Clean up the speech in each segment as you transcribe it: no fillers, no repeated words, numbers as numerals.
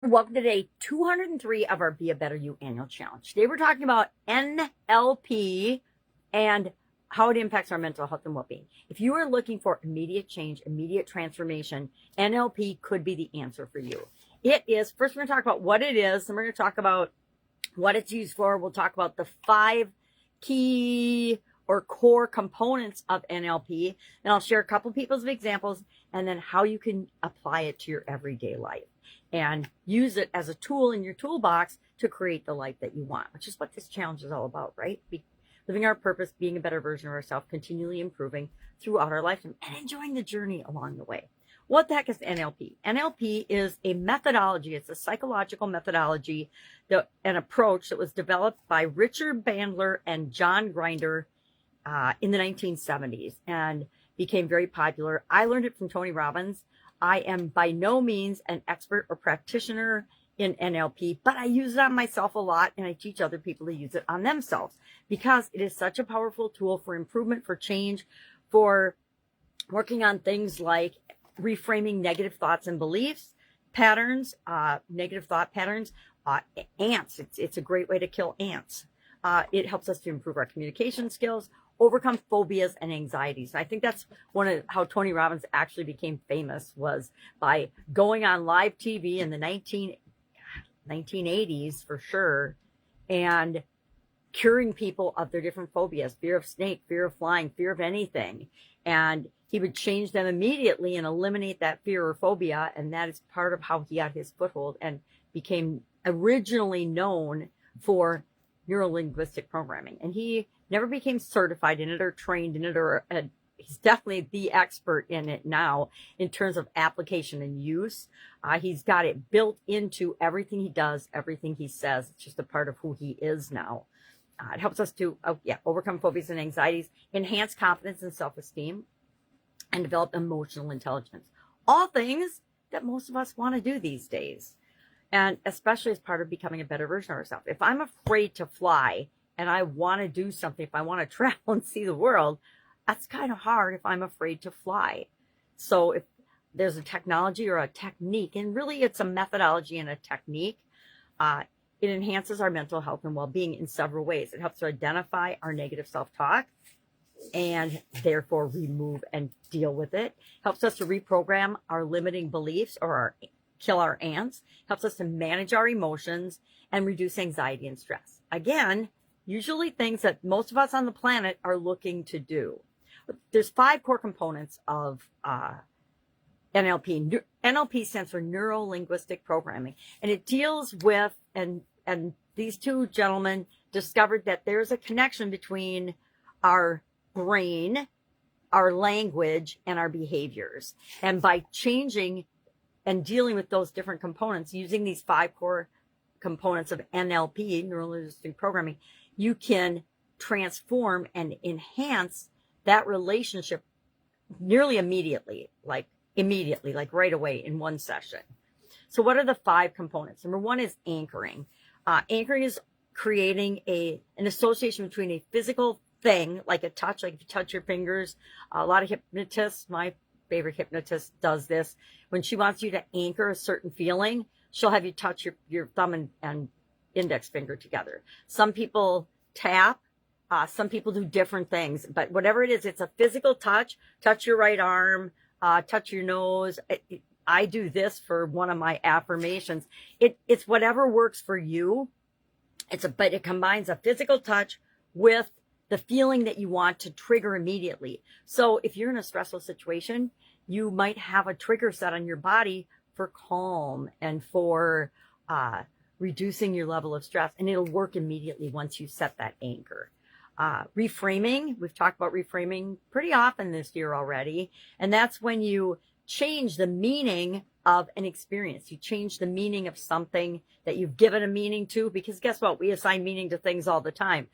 Welcome to day 203 of our Be a Better You annual challenge. Today we're talking about NLP and how it impacts our mental health and well-being. If you are looking for immediate change, immediate transformation, NLP could be the answer for you. It is, first we're going to talk about what it is, then we're going to talk about what it's used for. We'll talk about the 5 key or core components of NLP, and I'll share a couple people's examples and then how you can apply it to your everyday life and use it as a tool in your toolbox to create the life that you want, which is what this challenge is all about, right? Living our purpose, being a better version of ourselves, continually improving throughout our lifetime and enjoying the journey along the way. What the heck is NLP? NLP is a methodology. It's a psychological methodology, an approach that was developed by Richard Bandler and John Grinder in the 1970s and became very popular. I learned it from Tony Robbins. I am by no means an expert or practitioner in NLP, but I use it on myself a lot, and I teach other people to use it on themselves because it is such a powerful tool for improvement, for change, for working on things like reframing negative thoughts and beliefs, patterns, negative thought patterns, ants. It's a great way to kill ants. It helps us to improve our communication skills, overcome phobias and anxieties. I think that's one of how Tony Robbins actually became famous, was by going on live TV in the 1980s for sure, and curing people of their different phobias, fear of snake, fear of flying, fear of anything. And he would change them immediately and eliminate that fear or phobia. And that is part of how he got his foothold and became originally known for neuro-linguistic programming. And he never became certified in it or trained in it, or he's definitely the expert in it now in terms of application and use. He's got it built into everything he does, everything he says. It's just a part of who he is now. It helps us to overcome phobias and anxieties, enhance confidence and self-esteem, and develop emotional intelligence. All things that most of us want to do these days, and especially as part of becoming a better version of ourselves. If I'm afraid to fly and I want to do something, if I want to travel and see the world, that's kind of hard if I'm afraid to fly. So if there's a technology or a technique, and really it's a methodology and a technique, it enhances our mental health and well-being in several ways. It helps to identify our negative self-talk and therefore remove and deal with it. Helps us to reprogram our limiting beliefs or kill our ants. Helps us to manage our emotions and reduce anxiety and stress. Again, usually things that most of us on the planet are looking to do. There's 5 core components of NLP. NLP stands for neuro-linguistic programming, and it deals with, and these two gentlemen discovered that there's a connection between our brain, our language, and our behaviors. And by changing and dealing with those different components, using these 5 core components of NLP, neuro-linguistic programming, you can transform and enhance that relationship nearly immediately, like right away in one session. So what are the 5 components? Number 1 is anchoring. Anchoring is creating an association between a physical thing, like a touch, like if you touch your fingers. A lot of hypnotists, my favorite hypnotist does this. When she wants you to anchor a certain feeling, she'll have you touch your thumb and index finger together. Some people tap. Some people do different things, but whatever it is, it's a physical touch. Touch your right arm, touch your nose. I do this for one of my affirmations. It's whatever works for you. But it combines a physical touch with the feeling that you want to trigger immediately. So if you're in a stressful situation, you might have a trigger set on your body for calm and for reducing your level of stress, and it'll work immediately once you set that anchor. Reframing, we've talked about reframing pretty often this year already, and that's when you change the meaning of an experience. You change the meaning of something that you've given a meaning to, because guess what? We assign meaning to things all the time.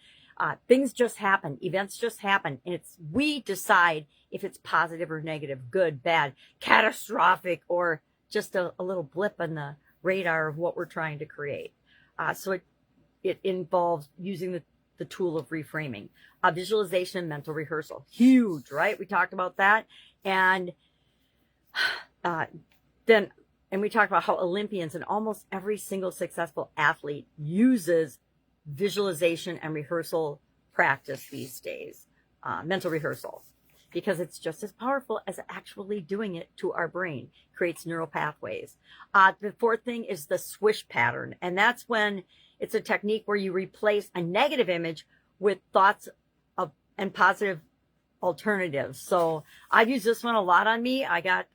Things just happen. Events just happen. And we decide if it's positive or negative, good, bad, catastrophic, or just a little blip on the radar of what we're trying to create. So it involves using the tool of reframing. Visualization and mental rehearsal. Huge, right? We talked about that. And then And we talked about how Olympians and almost every single successful athlete uses visualization and rehearsal practice these days, mental rehearsal, because it's just as powerful as actually doing it to our brain. Creates neural pathways. The fourth thing is the swish pattern. And that's when it's a technique where you replace a negative image with thoughts of and positive alternatives. So I've used this one a lot on me. I got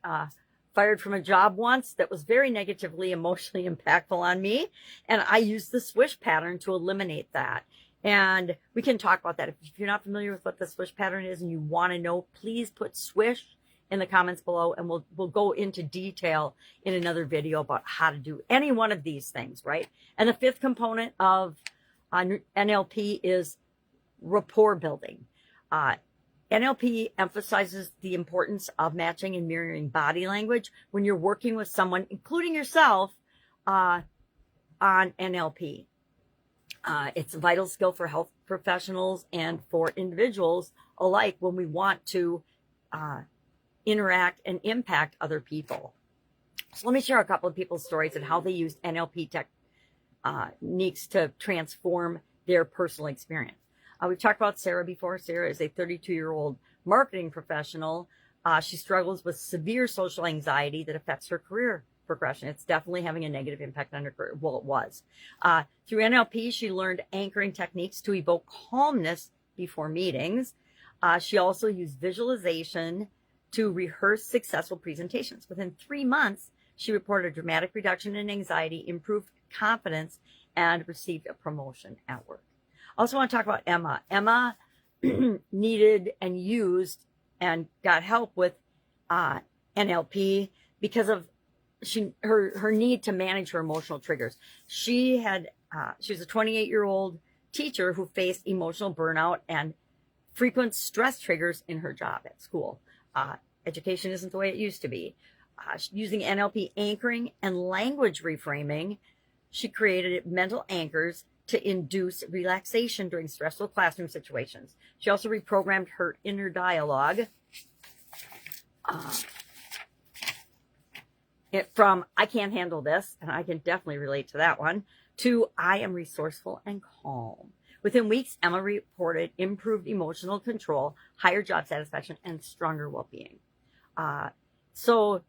fired from a job once that was very negatively emotionally impactful on me. And I used the swish pattern to eliminate that. And we can talk about that. If you're not familiar with what the swish pattern is and you want to know, please put swish in the comments below, and we'll go into detail in another video about how to do any one of these things, right? And the fifth component of NLP is rapport building. NLP emphasizes the importance of matching and mirroring body language when you're working with someone, including yourself, on NLP. It's a vital skill for health professionals and for individuals alike when we want to interact and impact other people. So let me share a couple of people's stories and how they used NLP techniques to transform their personal experience. We've talked about Sarah before. Sarah is a 32-year-old marketing professional. She struggles with severe social anxiety that affects her career progression. It's definitely having a negative impact on her career. Well, it was. Through NLP, she learned anchoring techniques to evoke calmness before meetings. She also used visualization to rehearse successful presentations. Within 3 months, she reported a dramatic reduction in anxiety, improved confidence, and received a promotion at work. I also want to talk about Emma. Emma needed and used and got help with NLP because of her need to manage her emotional triggers. She was a 28-year-old teacher who faced emotional burnout and frequent stress triggers in her job at school. Education isn't the way it used to be. Using NLP anchoring and language reframing, she created mental anchors to induce relaxation during stressful classroom situations. She also reprogrammed her inner dialogue from "I can't handle this," and I can definitely relate to that one, to "I am resourceful and calm." Within weeks, Emma reported improved emotional control, higher job satisfaction, and stronger well-being. So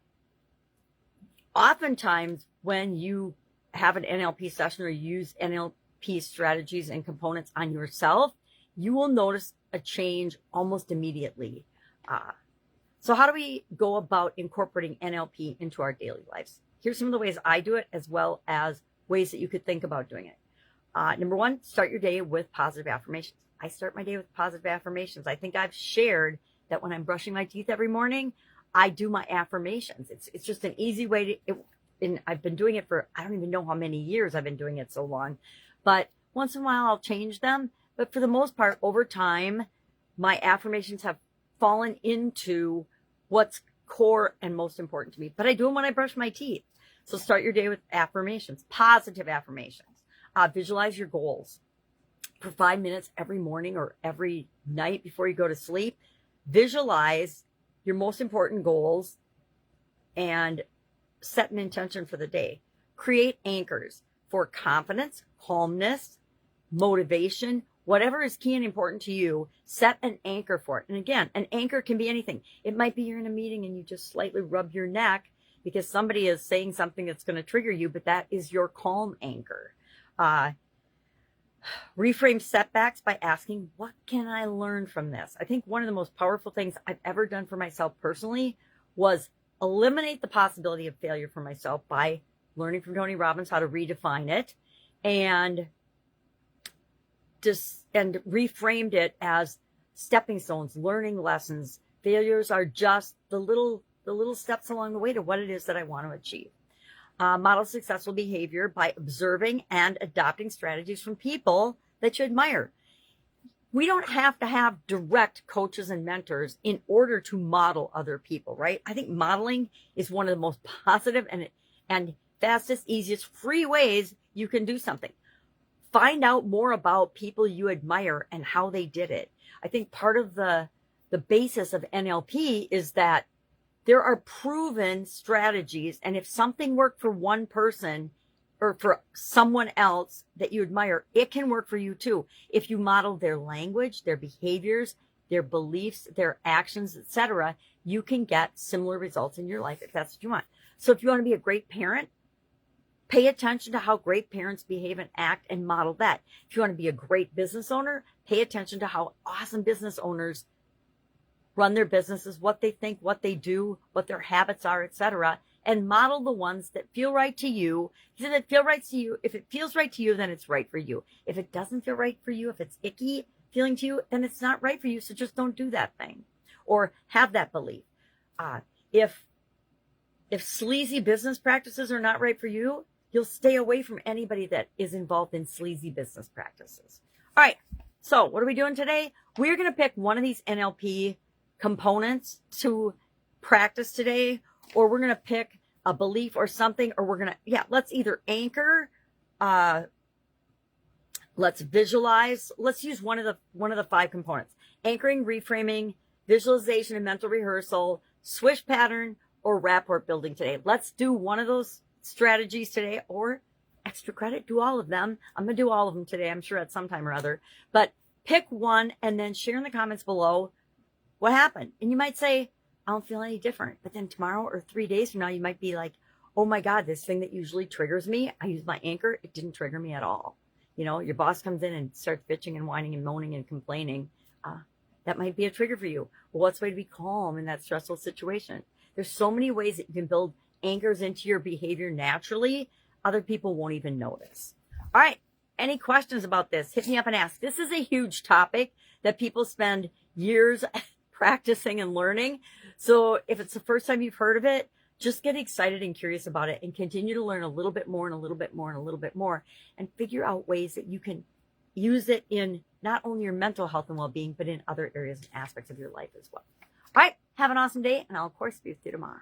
oftentimes when you have an NLP session or use NLP strategies and components on yourself, you will notice a change almost immediately. So how do we go about incorporating NLP into our daily lives? Here's some of the ways I do it, as well as ways that you could think about doing it. Number one, start your day with positive affirmations. I start my day with positive affirmations. I think I've shared that when I'm brushing my teeth every morning, I do my affirmations. It's just an easy way to, and I've been doing it for, I don't even know how many years I've been doing it so long, but once in a while I'll change them. But for the most part, over time, my affirmations have fallen into what's core and most important to me. But I do them when I brush my teeth. So start your day with affirmations, positive affirmations. Visualize your goals for 5 minutes every morning or every night before you go to sleep. Visualize your most important goals and set an intention for the day. Create anchors for confidence, calmness, motivation, whatever is key and important to you. Set an anchor for it. And again, an anchor can be anything. It might be you're in a meeting and you just slightly rub your neck because somebody is saying something that's going to trigger you, but that is your calm anchor. Reframe setbacks by asking, what can I learn from this? I think one of the most powerful things I've ever done for myself personally was eliminate the possibility of failure for myself by learning from Tony Robbins how to redefine it, and reframed it as stepping stones, learning lessons. Failures are just the little steps along the way to what it is that I want to achieve. Model successful behavior by observing and adopting strategies from people that you admire. We don't have to have direct coaches and mentors in order to model other people, right? I think modeling is one of the most positive and fastest, easiest, free ways you can do something. Find out more about people you admire and how they did it. I think part of the basis of NLP is that There are proven strategies, and if something worked for one person or for someone else that you admire, it can work for you too. If you model their language, their behaviors, their beliefs, their actions, etc., you can get similar results in your life if that's what you want. So if you want to be a great parent, pay attention to how great parents behave and act and model that. If you want to be a great business owner, pay attention to how awesome business owners run their businesses, what they think, what they do, what their habits are, etc., and model the ones that feel right to you. If it feels right to you, then it's right for you. If it doesn't feel right for you, if it's icky feeling to you, then it's not right for you. So just don't do that thing or have that belief. If sleazy business practices are not right for you, you'll stay away from anybody that is involved in sleazy business practices. All right. So what are we doing today? We're going to pick one of these NLP components to practice today, or we're going to pick a belief or something, or we're going to, let's either anchor, let's visualize. Let's use one of the 5 components: anchoring, reframing, visualization, and mental rehearsal, swish pattern, or rapport building today. Let's do one of those strategies today, or extra credit, do all of them. I'm going to do all of them today, I'm sure, at some time or other. But pick one and then share in the comments below what happened. And you might say, I don't feel any different. But then tomorrow or 3 days from now, you might be like, oh my God, this thing that usually triggers me, I use my anchor, it didn't trigger me at all. You know, your boss comes in and starts bitching and whining and moaning and complaining. That might be a trigger for you. Well, what's the way to be calm in that stressful situation? There's so many ways that you can build anchors into your behavior naturally. Other people won't even notice. All right. Any questions about this? Hit me up and ask. This is a huge topic that people spend years practicing and learning. So if it's the first time you've heard of it, just get excited and curious about it and continue to learn a little bit more and a little bit more and a little bit more, and figure out ways that you can use it in not only your mental health and well-being, but in other areas and aspects of your life as well. All right. Have an awesome day, and I'll, of course, be with you tomorrow.